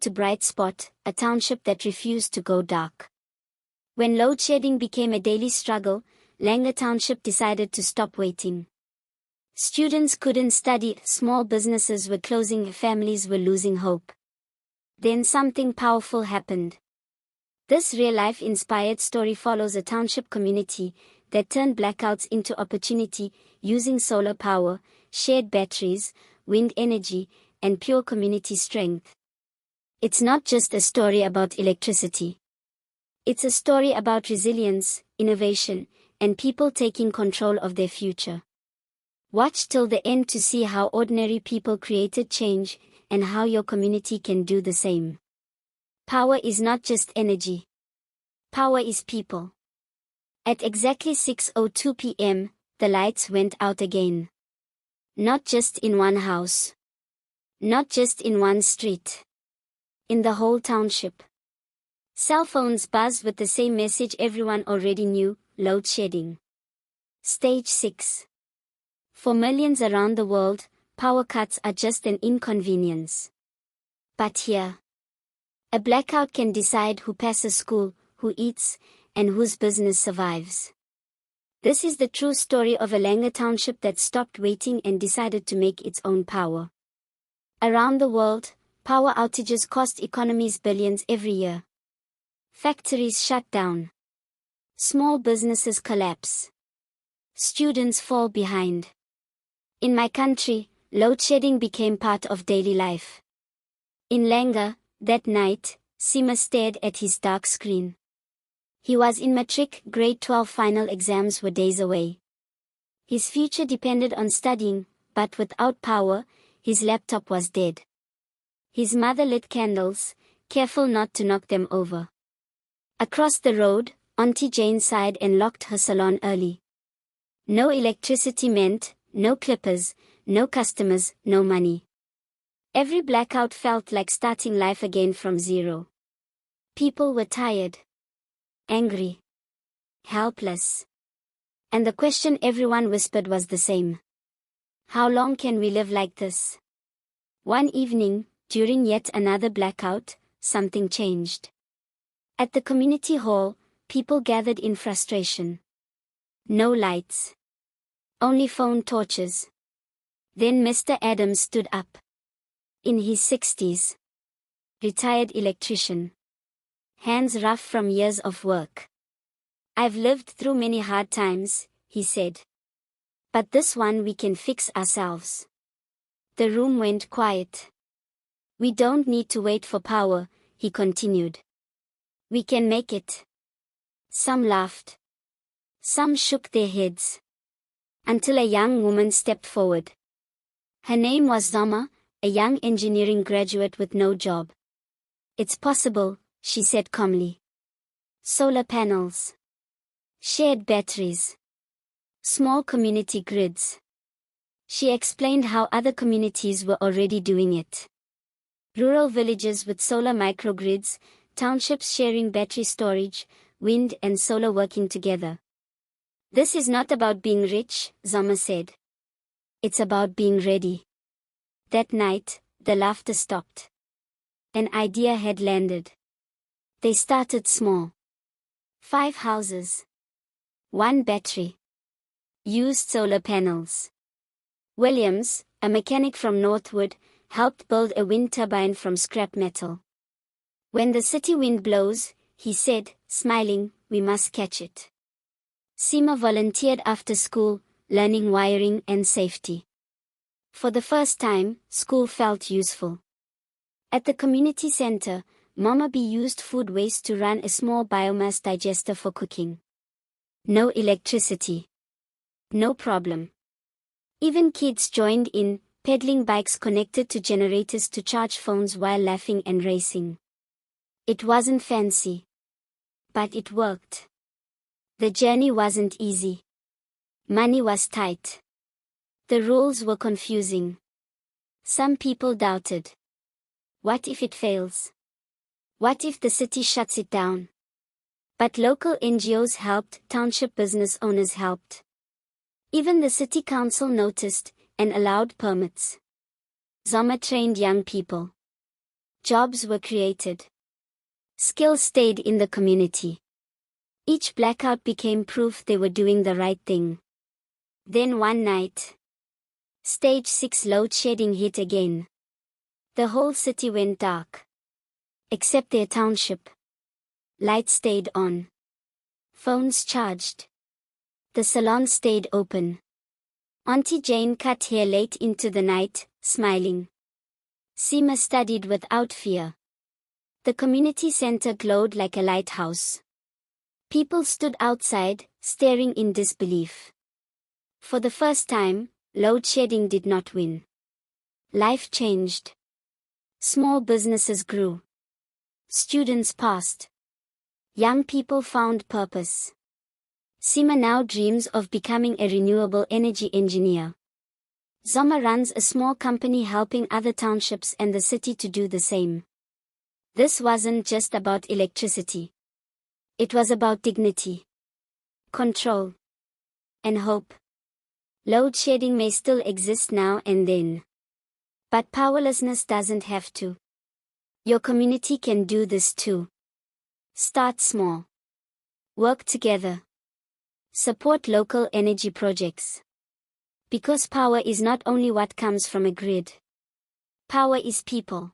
to bright spot, a township that refused to go dark. When load shedding became a daily struggle, Langa Township decided to stop waiting. Students couldn't study, small businesses were closing, families were losing hope. Then something powerful happened. This real-life inspired story follows a township community that turned blackouts into opportunity, using solar power, shared batteries, wind energy, and pure community strength. It's not just a story about electricity. It's a story about resilience, innovation, and people taking control of their future. Watch till the end to see how ordinary people created change, and how your community can do the same. Power is not just energy. Power is people. At exactly 6:02 p.m., the lights went out again. Not just in one house. Not just in one street. In the whole township. Cell phones buzzed with the same message everyone already knew: load shedding. Stage 6. For millions around the world, power cuts are just an inconvenience. But here, a blackout can decide who passes school, who eats, and whose business survives. This is the true story of a Langa Township that stopped waiting and decided to make its own power. Around the world, power outages cost economies billions every year. Factories shut down. Small businesses collapse. Students fall behind. In my country, load shedding became part of daily life. In Langa, that night, Sima stared at his dark screen. He was in matric, grade 12 final exams were days away. His future depended on studying, but without power, his laptop was dead. His mother lit candles, careful not to knock them over. Across the road, Auntie Jane sighed and locked her salon early. No electricity meant no clippers, no customers, no money. Every blackout felt like starting life again from zero. People were tired, angry, helpless. And the question everyone whispered was the same. How long can we live like this? One evening, during yet another blackout, something changed. At the community hall, people gathered in frustration. No lights. Only phone torches. Then Mr. Adams stood up. In his 60s. Retired electrician. Hands rough from years of work. I've lived through many hard times, he said. But this one we can fix ourselves. The room went quiet. We don't need to wait for power, he continued. We can make it. Some laughed. Some shook their heads. Until a young woman stepped forward. Her name was Zama, a young engineering graduate with no job. It's possible, she said calmly. Solar panels. Shared batteries. Small community grids. She explained how other communities were already doing it. Rural villages with solar microgrids, townships sharing battery storage, wind and solar working together. This is not about being rich, Zama said. It's about being ready. That night, the laughter stopped. An idea had landed. They started small. 5 houses. 1 battery. Used solar panels. Williams, a mechanic from Northwood, helped build a wind turbine from scrap metal. When the city wind blows, he said, smiling, we must catch it. Sima volunteered after school, learning wiring and safety. For the first time, school felt useful. At the community center, Mama B used food waste to run a small biomass digester for cooking. No electricity. No problem. Even kids joined in, pedaling bikes connected to generators to charge phones while laughing and racing. It wasn't fancy. But it worked. The journey wasn't easy. Money was tight. The rules were confusing. Some people doubted. What if it fails? What if the city shuts it down? But local NGOs helped, township business owners helped. Even the city council noticed and allowed permits. Zama trained young people. Jobs were created. Skills stayed in the community. Each blackout became proof they were doing the right thing. Then one night, Stage 6 load shedding hit again. The whole city went dark. Except their township. Lights stayed on. Phones charged. The salon stayed open. Auntie Jane cut hair late into the night, smiling. Seema studied without fear. The community center glowed like a lighthouse. People stood outside, staring in disbelief. For the first time, load shedding did not win. Life changed. Small businesses grew. Students passed. Young people found purpose. Seema now dreams of becoming a renewable energy engineer. Zoma runs a small company helping other townships and the city to do the same. This wasn't just about electricity. It was about dignity, control, and hope. Load shedding may still exist now and then. But powerlessness doesn't have to. Your community can do this too. Start small. Work together. Support local energy projects. Because power is not only what comes from a grid. Power is people.